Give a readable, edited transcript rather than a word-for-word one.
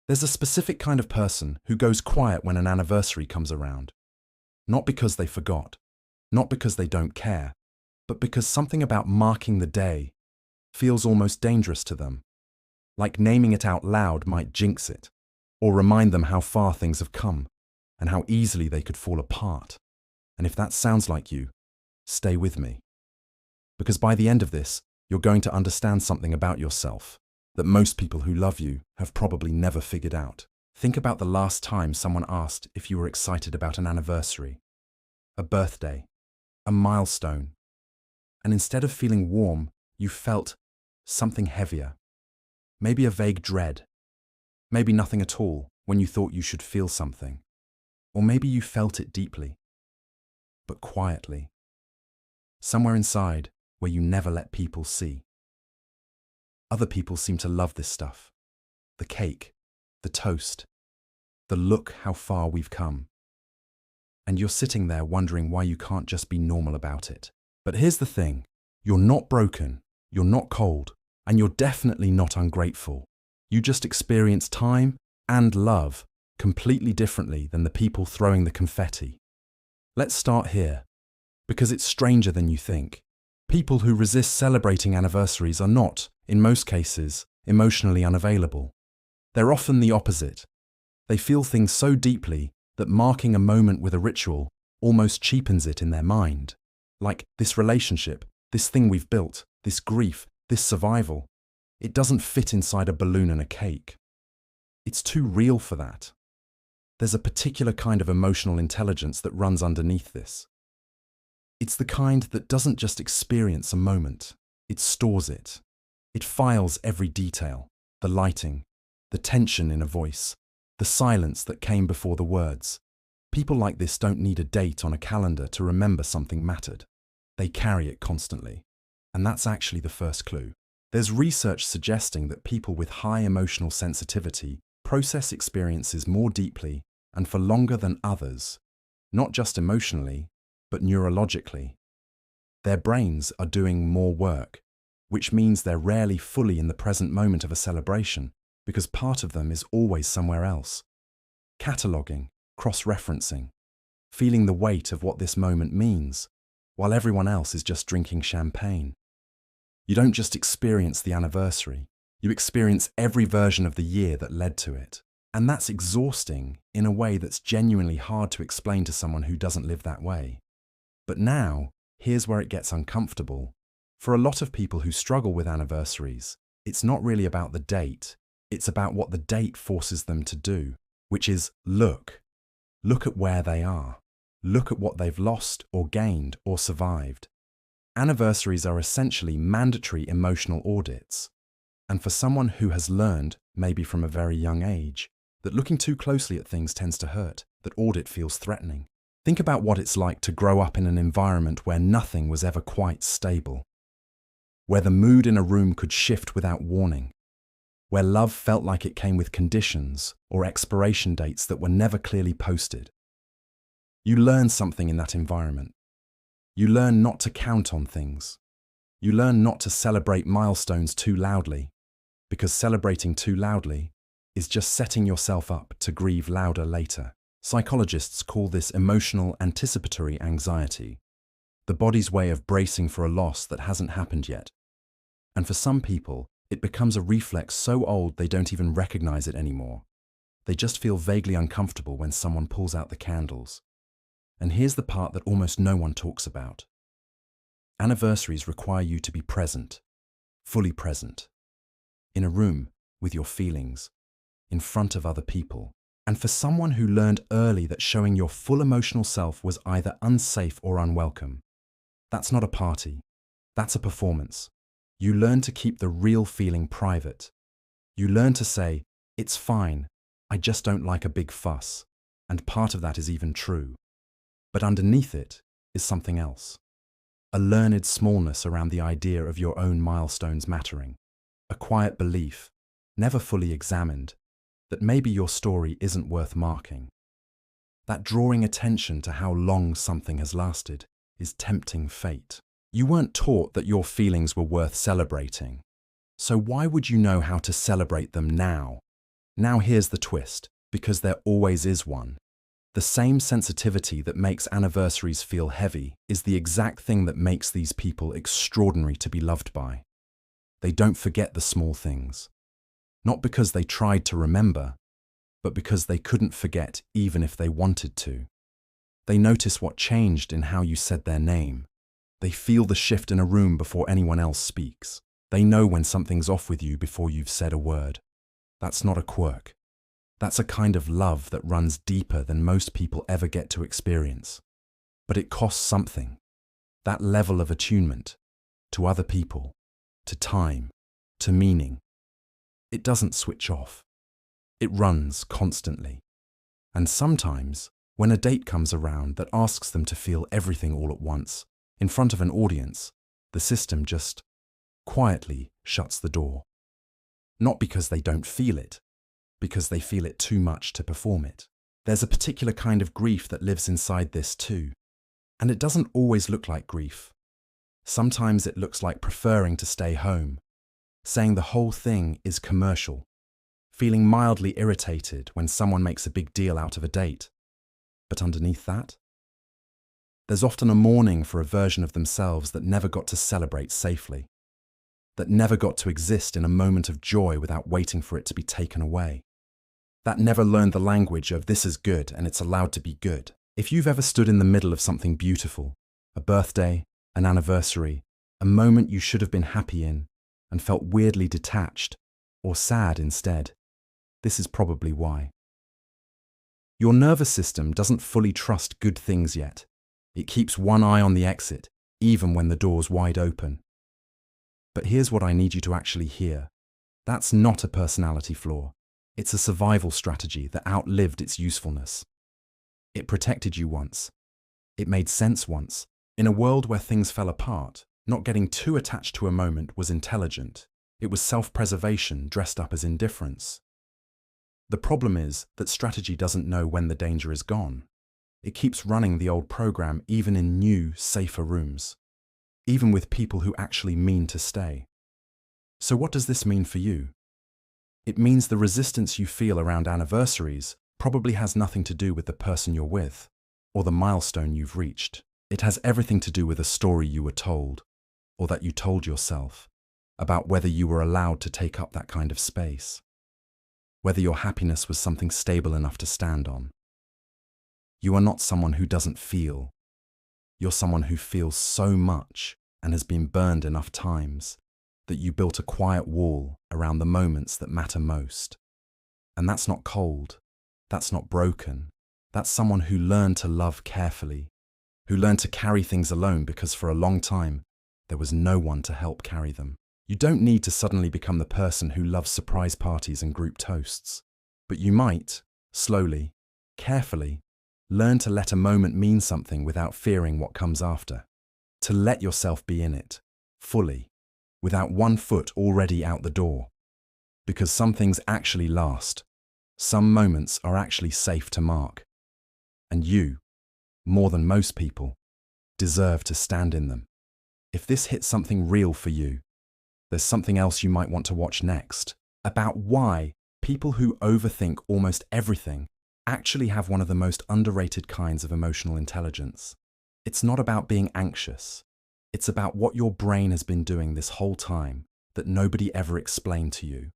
There's a specific kind of person who goes quiet when an anniversary comes around. Not because they forgot, not because they don't care, but because something about marking the day feels almost dangerous to them. Like naming it out loud might jinx it, or remind them how far things have come, and how easily they could fall apart. And if that sounds like you, stay with me. Because by the end of this, you're going to understand something about yourself that most people who love you have probably never figured out. Think about the last time someone asked if you were excited about an anniversary, a birthday, a milestone, and instead of feeling warm, you felt something heavier. Maybe a vague dread. Maybe nothing at all when you thought you should feel something. Or maybe you felt it deeply, but quietly. Somewhere inside where you never let people see. Other people seem to love this stuff. The cake, the toast, the look how far we've come. And you're sitting there wondering why you can't just be normal about it. But here's the thing, you're not broken, you're not cold, and you're definitely not ungrateful. You just experience time and love completely differently than the people throwing the confetti. Let's start here, because it's stranger than you think. People who resist celebrating anniversaries are not, in most cases, emotionally unavailable. They're often the opposite. They feel things so deeply that marking a moment with a ritual almost cheapens it in their mind. Like this relationship, this thing we've built, this grief, this survival. It doesn't fit inside a balloon and a cake. It's too real for that. There's a particular kind of emotional intelligence that runs underneath this. It's the kind that doesn't just experience a moment, it stores it. It files every detail, the lighting, the tension in a voice, the silence that came before the words. People like this don't need a date on a calendar to remember something mattered. They carry it constantly. And that's actually the first clue. There's research suggesting that people with high emotional sensitivity process experiences more deeply and for longer than others, not just emotionally, but neurologically. Their brains are doing more work, which means they're rarely fully in the present moment of a celebration, because part of them is always somewhere else. Cataloguing, cross-referencing, feeling the weight of what this moment means, while everyone else is just drinking champagne. You don't just experience the anniversary, you experience every version of the year that led to it. And that's exhausting in a way that's genuinely hard to explain to someone who doesn't live that way. But now, here's where it gets uncomfortable. For a lot of people who struggle with anniversaries, it's not really about the date, it's about what the date forces them to do, which is look. Look at where they are. Look at what they've lost or gained or survived. Anniversaries are essentially mandatory emotional audits. And for someone who has learned, maybe from a very young age, that looking too closely at things tends to hurt, that audit feels threatening. Think about what it's like to grow up in an environment where nothing was ever quite stable, where the mood in a room could shift without warning, where love felt like it came with conditions or expiration dates that were never clearly posted. You learn something in that environment. You learn not to count on things. You learn not to celebrate milestones too loudly, because celebrating too loudly is just setting yourself up to grieve louder later. Psychologists call this emotional anticipatory anxiety, the body's way of bracing for a loss that hasn't happened yet. And for some people, it becomes a reflex so old they don't even recognize it anymore. They just feel vaguely uncomfortable when someone pulls out the candles. And here's the part that almost no one talks about. Anniversaries require you to be present, fully present, in a room with your feelings, in front of other people. And for someone who learned early that showing your full emotional self was either unsafe or unwelcome, that's not a party, that's a performance. You learn to keep the real feeling private. You learn to say, it's fine, I just don't like a big fuss, and part of that is even true. But underneath it is something else. A learned smallness around the idea of your own milestones mattering. A quiet belief, never fully examined, that maybe your story isn't worth marking. That drawing attention to how long something has lasted is tempting fate. You weren't taught that your feelings were worth celebrating. So why would you know how to celebrate them now? Now here's the twist, because there always is one. The same sensitivity that makes anniversaries feel heavy is the exact thing that makes these people extraordinary to be loved by. They don't forget the small things. Not because they tried to remember, but because they couldn't forget even if they wanted to. They notice what changed in how you said their name. They feel the shift in a room before anyone else speaks. They know when something's off with you before you've said a word. That's not a quirk. That's a kind of love that runs deeper than most people ever get to experience. But it costs something. That level of attunement to other people, to time, to meaning. It doesn't switch off. It runs constantly. And sometimes, when a date comes around that asks them to feel everything all at once, in front of an audience, the system just quietly shuts the door. Not because they don't feel it, because they feel it too much to perform it. There's a particular kind of grief that lives inside this too. And it doesn't always look like grief. Sometimes it looks like preferring to stay home, saying the whole thing is commercial, feeling mildly irritated when someone makes a big deal out of a date. But underneath that, there's often a mourning for a version of themselves that never got to celebrate safely, that never got to exist in a moment of joy without waiting for it to be taken away, that never learned the language of this is good and it's allowed to be good. If you've ever stood in the middle of something beautiful, a birthday, an anniversary, a moment you should have been happy in, and felt weirdly detached or sad instead, this is probably why. Your nervous system doesn't fully trust good things yet. It keeps one eye on the exit, even when the door's wide open. But here's what I need you to actually hear. That's not a personality flaw. It's a survival strategy that outlived its usefulness. It protected you once. It made sense once. In a world where things fell apart, not getting too attached to a moment was intelligent. It was self-preservation dressed up as indifference. The problem is that strategy doesn't know when the danger is gone. It keeps running the old program even in new, safer rooms, even with people who actually mean to stay. So what does this mean for you? It means the resistance you feel around anniversaries probably has nothing to do with the person you're with or the milestone you've reached. It has everything to do with a story you were told, or that you told yourself, about whether you were allowed to take up that kind of space, whether your happiness was something stable enough to stand on. You are not someone who doesn't feel. You're someone who feels so much and has been burned enough times that you built a quiet wall around the moments that matter most. And that's not cold. That's not broken. That's someone who learned to love carefully, who learned to carry things alone because for a long time, there was no one to help carry them. You don't need to suddenly become the person who loves surprise parties and group toasts, but you might, slowly, carefully, learn to let a moment mean something without fearing what comes after. To let yourself be in it, fully, without one foot already out the door. Because some things actually last. Some moments are actually safe to mark. And you, more than most people, deserve to stand in them. If this hits something real for you, there's something else you might want to watch next, about why people who overthink almost everything actually have one of the most underrated kinds of emotional intelligence. It's not about being anxious. It's about what your brain has been doing this whole time that nobody ever explained to you.